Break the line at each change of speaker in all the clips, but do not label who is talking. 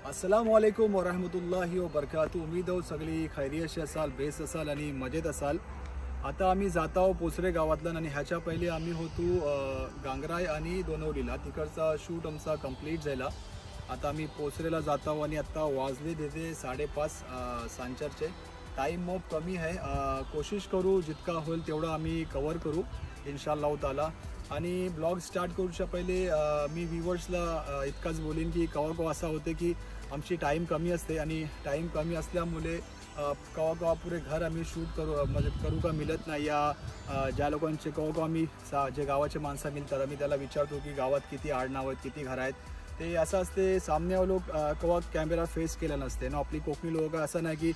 अस्सलामुअलैकुम वरहमतुल्लाहि वबरकातुहू। उम्मीद हो सगळी खैरियत असाल, बेस्ट असाल आणि मजेत असाल। आता आम्ही जात आहोत पोसरे गावातलं आणि ह्याच्या पहिले आम्ही होतो गांगराई आणि दोनवलीला। तिकडचा शूट आमचा कंप्लीट झाला। आता आम्ही पोसरेला जात आहोत आणि आता वाजले देते 5:30 सांजचे। टाइम मोब कमी आहे, कोशिश करू जितका होईल तेवढा आम्ही कव्हर करू इंशाअल्लाह ताला। आणि ब्लॉग स्टार्ट करूच्या पहिले मी व्ह्यूवर्सला इतकाच बोलेन की कवा असा होते की आमची टाइम कमी असते आणि टाइम कमी असल्यामुळे कवा पुरे घर आम्ही शूट करू का मिळत नाही। या ज्या लोकांचे कवा आम्ही जे गावाचे माणसं मिळतात आम्ही त्याला विचारतो की गावात किती आडनाव आहेत, किती घर आहेत। ते असं असते सामने लोक कवा कॅमेरा फेस केला नसते ना। आपली कोकणी लोक असं नाही की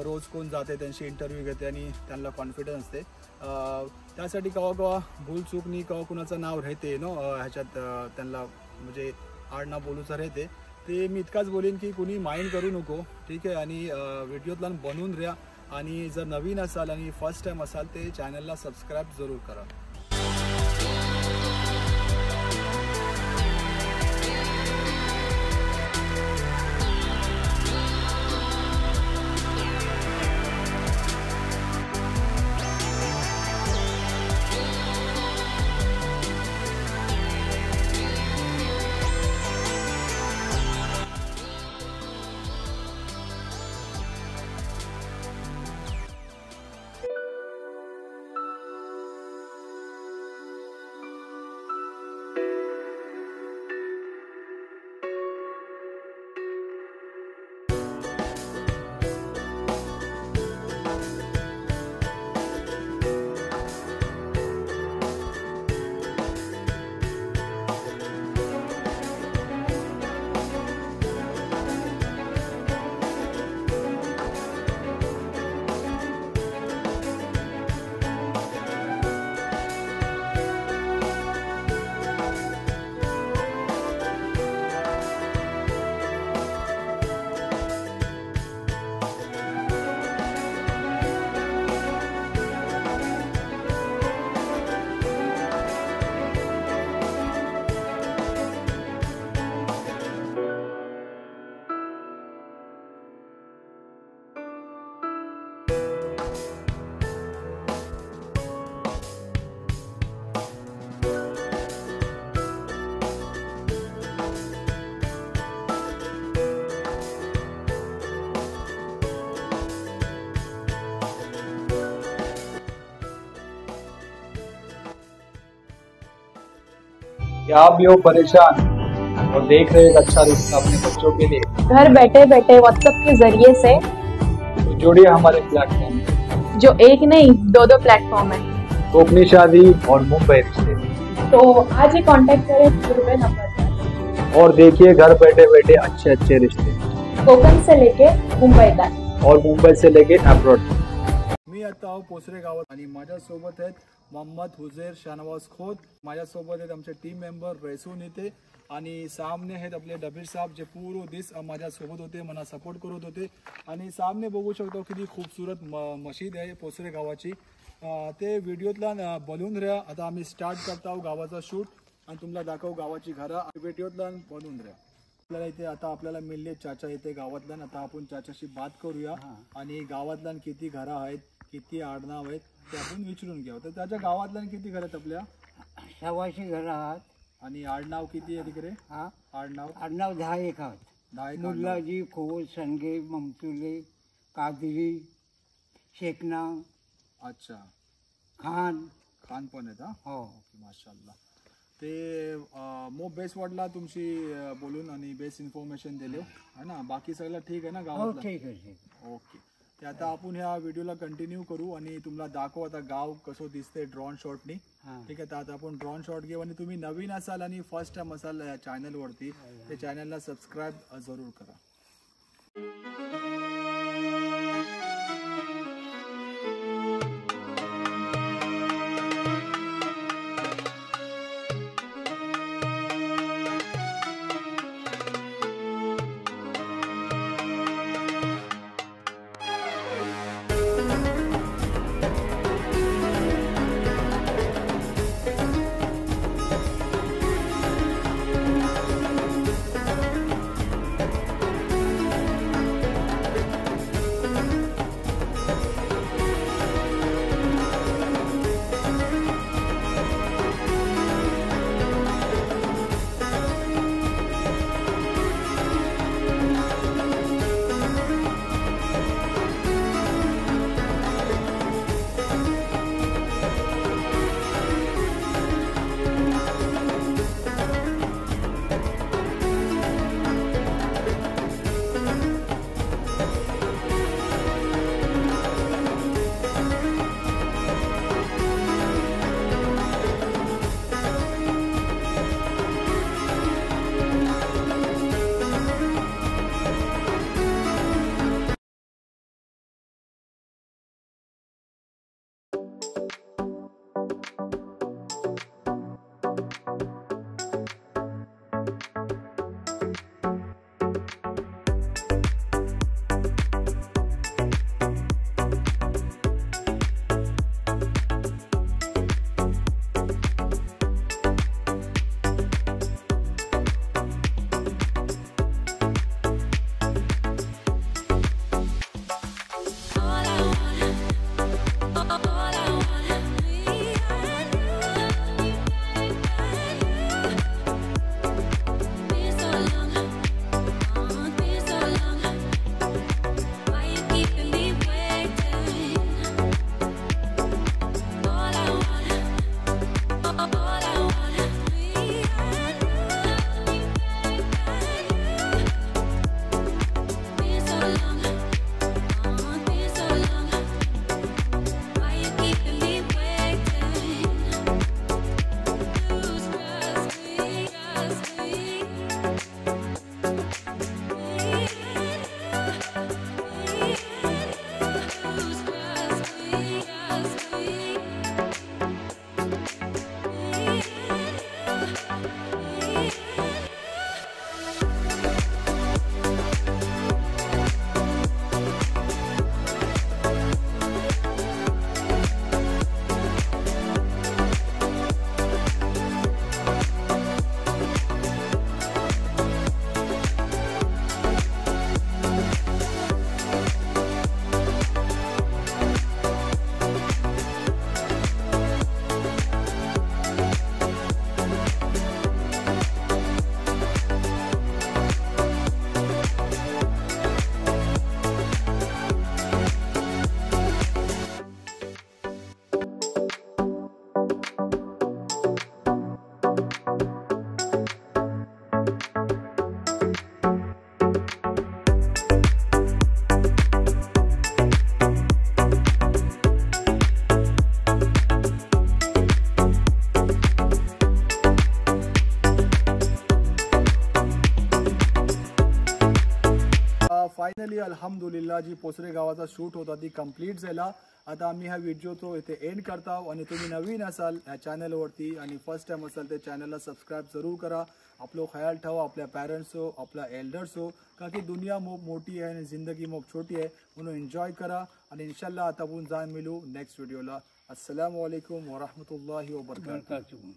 रोज कोण जाते त्यांची इंटरव्ह्यू घेते आणि त्यांना कॉन्फिडन्स असते। त्यासाठी कवा भूल चूक नाही, कवा कुणाचं नाव राहते नो ह्याच्यात त्यांना म्हणजे आडनाव बोलूचं राहते। ते मी इतकाच बोलेन की कुणी माइंड करू नको, ठीक आहे। आणि व्हिडिओतला बनवून राहा आणि जर नवीन असाल आणि फर्स्ट टाइम असाल ते चॅनलला सबस्क्राईब जरूर करा। क्या आप भी हो परेशान और देख रहे एक अच्छा रिश्ता अपने बच्चों के लिए
घर बैठे बैठे व्हाट्सएप के जरिए से,
तो जुड़िए हमारे प्लेटफॉर्म
जो एक नहीं दो प्लेटफॉर्म है।
कोकनी शादी और मुंबई रिश्ते।
तो आज ही कांटेक्ट करें पूरे नंबर पर
और देखिए घर बैठे बैठे अच्छे अच्छे रिश्ते,
कोकण से लेके मुंबई तक
और मुंबई से लेके अब्रॉड। मी आता आहो पोसरे गावात आणि माझ्यासोबत आहेत मोहम्मद हुजेर शानवाज खोत, माझ्यासोबत आहेत आमचे टीम मेंबर रैसू नेते आणि सामने आहेत आपले डबीर साहेब जे पूर्ण दिस माझ्यासोबत होते, मला सपोर्ट करत होते। आणि सामने बघू शकतो किती खूबसूरत मशीद आहे पोसरे गावाची। ते व्हिडिओतला बनवून राहा। आता आम्ही स्टार्ट करत आहोत गावाचा शूट आणि तुम्हाला दाखवू गावाची घरं व्हिडिओतला बनवून राहा। आपल्याला इथे आता आपल्याला मिळले चाचा इथे गावातला। आता आपण चाचाशी बात करूया आणि गावातला किती घरं आहेत, किती आडनाव आहेत ते आपण विचारून घ्या। तर त्याच्या गावातल्या किती घर आहेत आपल्या?
600 घर आहात।
आणि आडनाव किती आहे तिकडे? आडनाव
10-1 आहात।
10
मुल्लाजी, खोल, संगे, ममतुले, कादरी, शेखना,
अच्छा
खान
पण आहेत।
हो
माशाल्लाह। ते मो बेस्ट वाटला तुमची बोलून आणि बेस्ट इन्फॉर्मेशन दिले है ना। बाकी सगळं ठीक आहे ना
हो
गावात?
ठीक आहे
ओके। ते आता आपण ह्या व्हिडिओला कंटिन्यू करू आणि तुम्हाला दाखवू आता गाव कसं दिसते ड्रोन शॉटनी, ठीक आहे। तर आता आपण ड्रोन शॉट घेऊ आणि तुम्ही नवीन असाल आणि फर्स्ट टाइम असाल या चॅनलवरती ते चॅनलला सबस्क्राईब जरूर करा। फायनली अल्हम्दुलिल्लाह जी पोसरे गावाचा शूट होता ती कंप्लीट झाला. आता आम्ही हा व्हिडिओ तो इथे एंड करतो आणि तुम्ही नवीन असाल ह्या चॅनलवरती आणि फर्स्ट टाइम असाल तर चॅनलला सबस्क्राईब जरूर करा. आपलं ख्याल ठेवा, आपल्या पॅरेंट्स हो, आपल्या एल्डर्स हो, का की दुनिया मोठी आहे आणि जिंदगी छोटी आहे, म्हणून एन्जॉय करा. आणि इन्शाल्लाह आता आपण जाऊन मिळू नेक्स्ट व्हिडिओला. अस्सलामु अलैकुम व रहमतुल्लाहि व बरकातुहू.
बरकातुहू.